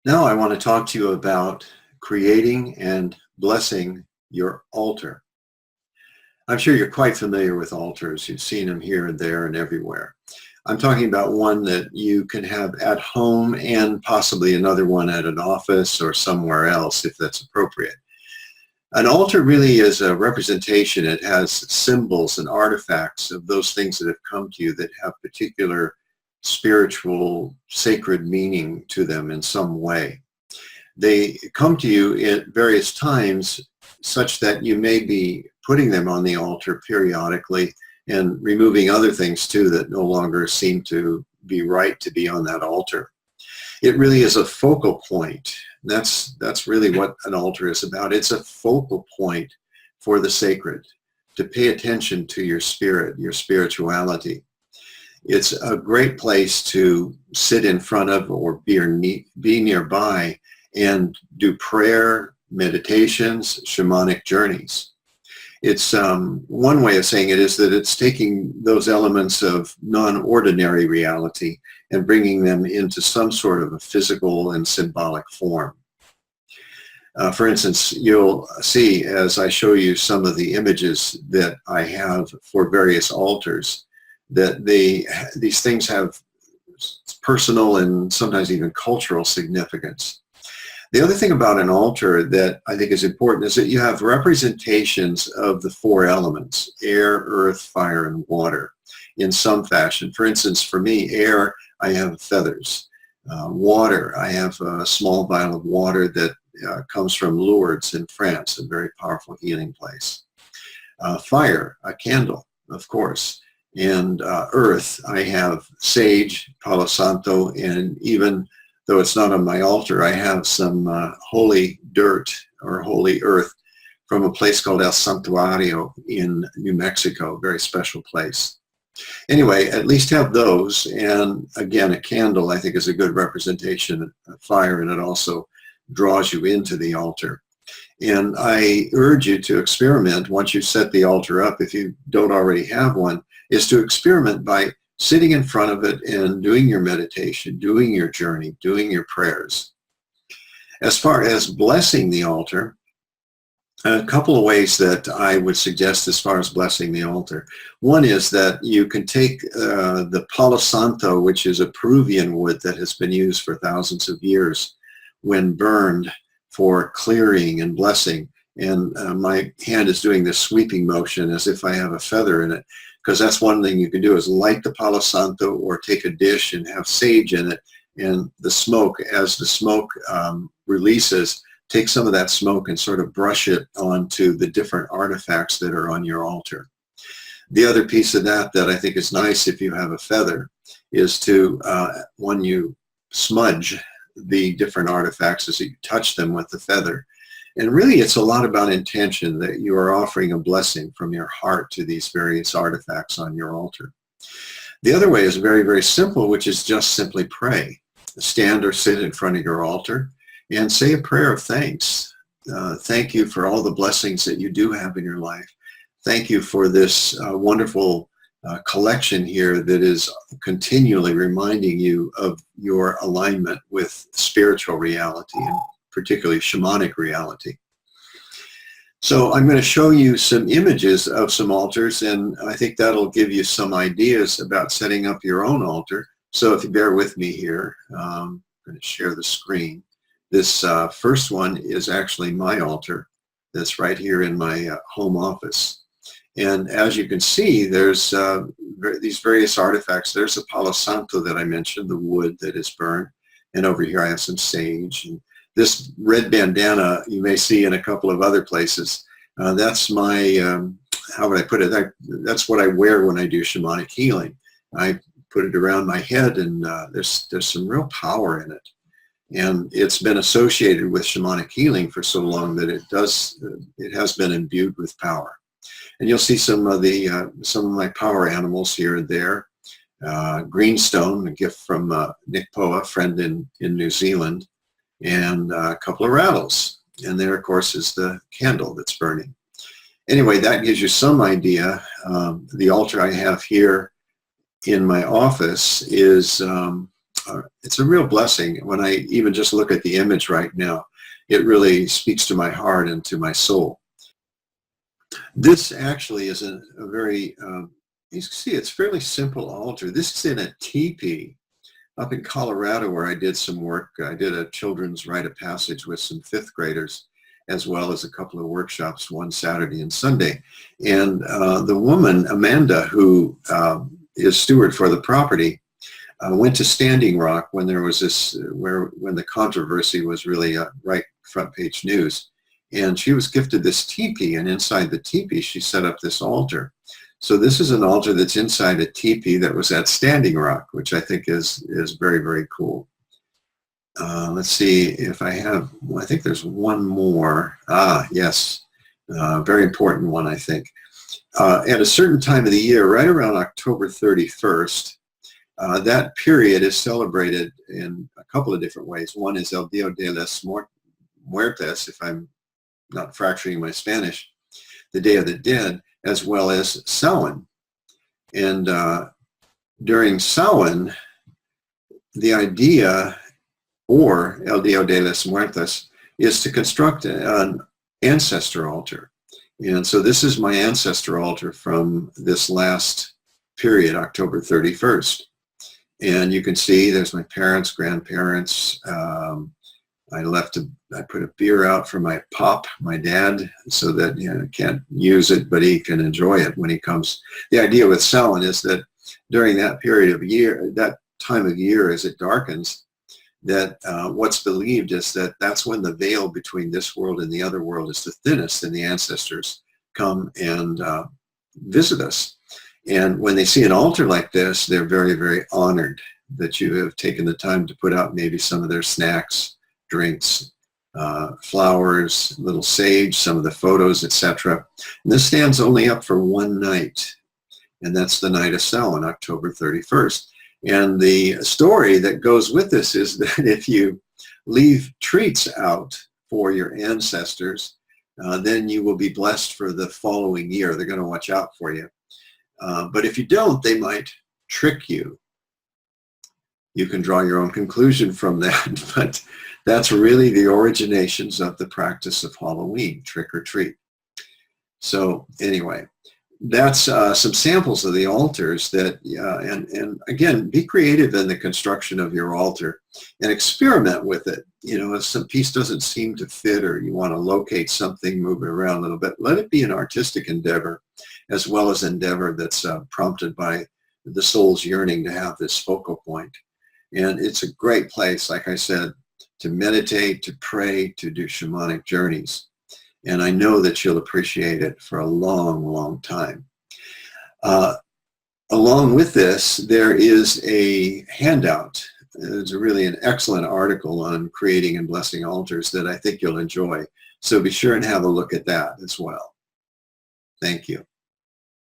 Now I want to talk to you about creating and blessing your altar. I'm sure you're quite familiar with altars. You've seen them here and there and everywhere. I'm talking about one that you can have at home and possibly another one at an office or somewhere else if that's appropriate. An altar really is a representation. It has symbols and artifacts of those things that have come to you that have particular spiritual, sacred meaning to them in some way. They come to you at various times such that you may be putting them on the altar periodically and removing other things too that no longer seem to be right to be on that altar. It really is a focal point. That's really what an altar is about. It's a focal point for the sacred, to pay attention to your spirit, your spirituality. It's a great place to sit in front of or be nearby and do prayer, meditations, shamanic journeys. It's one way of saying it is that it's taking those elements of non-ordinary reality and bringing them into some sort of a physical and symbolic form. For instance, you'll see as I show you some of the images that I have for various altars that these things have personal and sometimes even cultural significance. The other thing about an altar that I think is important is that you have representations of the four elements: air, earth, fire, and water in some fashion. For instance, for me, air, I have feathers. Water, I have a small vial of water that comes from Lourdes in France, a very powerful healing place. Fire, a candle, of course. And earth, I have sage, Palo Santo, and even though it's not on my altar, I have some holy dirt or holy earth from a place called El Santuario in New Mexico, a very special place. Anyway, at least have those. And again, a candle, I think, is a good representation of fire, and it also draws you into the altar. And I urge you to experiment once you set the altar up, if you don't already have one, is to experiment by sitting in front of it and doing your meditation, doing your journey, doing your prayers. As far as blessing the altar, a couple of ways that I would suggest as far as blessing the altar. One is that you can take the Palo Santo, which is a Peruvian wood that has been used for thousands of years when burned for clearing and blessing. And my hand is doing this sweeping motion as if I have a feather in it, because that's one thing you can do is light the Palo Santo or take a dish and have sage in it. And the smoke, as the smoke releases, take some of that smoke and sort of brush it onto the different artifacts that are on your altar. The other piece of that I think is nice if you have a feather is to, when you smudge the different artifacts, as you touch them with the feather. And really it's a lot about intention, that you are offering a blessing from your heart to these various artifacts on your altar. The other way is very, very simple, which is just simply pray. Stand or sit in front of your altar and say a prayer of thanks. Thank you for all the blessings that you do have in your life. Thank you for this wonderful collection here that is continually reminding you of your alignment with spiritual reality, and particularly shamanic reality. So I'm going to show you some images of some altars, and I think that'll give you some ideas about setting up your own altar. So if you bear with me here, I'm going to share the screen. This first one is actually my altar that's right here in my home office. And as you can see, there's these various artifacts. There's a Palo Santo that I mentioned, the wood that is burned. And over here I have some sage. And this red bandana you may see in a couple of other places. That's my, how would I put it? That's what I wear when I do shamanic healing. I put it around my head, and there's some real power in it. And it's been associated with shamanic healing for so long that it has been imbued with power. And you'll see some of my power animals here and there. Greenstone, a gift from Nick Poa, a friend in New Zealand, and a couple of rattles. And there, of course, is the candle that's burning. Anyway, that gives you some idea. The altar I have here in my office is it's a real blessing. When I even just look at the image right now, it really speaks to my heart and to my soul. This actually is a very, you can see it's fairly simple altar. This is in a teepee up in Colorado where I did some work. I did a children's rite of passage with some fifth graders, as well as a couple of workshops one Saturday and Sunday. And the woman, Amanda, who is steward for the property, went to Standing Rock when there was this, when the controversy was really right front page news. And she was gifted this teepee, and inside the teepee, she set up this altar. So this is an altar that's inside a teepee that was at Standing Rock, which I think is very, very cool. Let's see if I have, I think there's one more. Yes, very important one, I think. At a certain time of the year, right around October 31st, that period is celebrated in a couple of different ways. One is El Dia de los Muertos, if I'm not fracturing my Spanish, the Day of the Dead, as well as Samhain. And during Samhain, the idea, or El Dia de los Muertos, is to construct an ancestor altar. And so this is my ancestor altar from this last period, October 31st. And you can see there's my parents, grandparents. I put a beer out for my pop, my dad, so that, you know, can't use it, but he can enjoy it when he comes. The idea with Samhain is that during that period of year, that time of year as it darkens, that what's believed is that that's when the veil between this world and the other world is the thinnest, and the ancestors come and visit us. And when they see an altar like this, they're very, very honored that you have taken the time to put out maybe some of their snacks, drinks, flowers, little sage, some of the photos, etc. And this stands only up for one night, and that's the night of Samhain, October 31st. And the story that goes with this is that if you leave treats out for your ancestors, then you will be blessed for the following year. They're going to watch out for you. But if you don't, they might trick you. You can draw your own conclusion from that, but that's really the originations of the practice of Halloween, trick or treat. So anyway, that's some samples of the altars that, and again, be creative in the construction of your altar and experiment with it. You know, if some piece doesn't seem to fit, or you want to locate something, move it around a little bit, let it be an artistic endeavor, as well as endeavor that's prompted by the soul's yearning to have this focal point. And it's a great place, like I said, to meditate, to pray, to do shamanic journeys. And I know that you'll appreciate it for a long, long time. Along with this, there is a handout. It's really an excellent article on creating and blessing altars that I think you'll enjoy. So be sure and have a look at that as well. Thank you.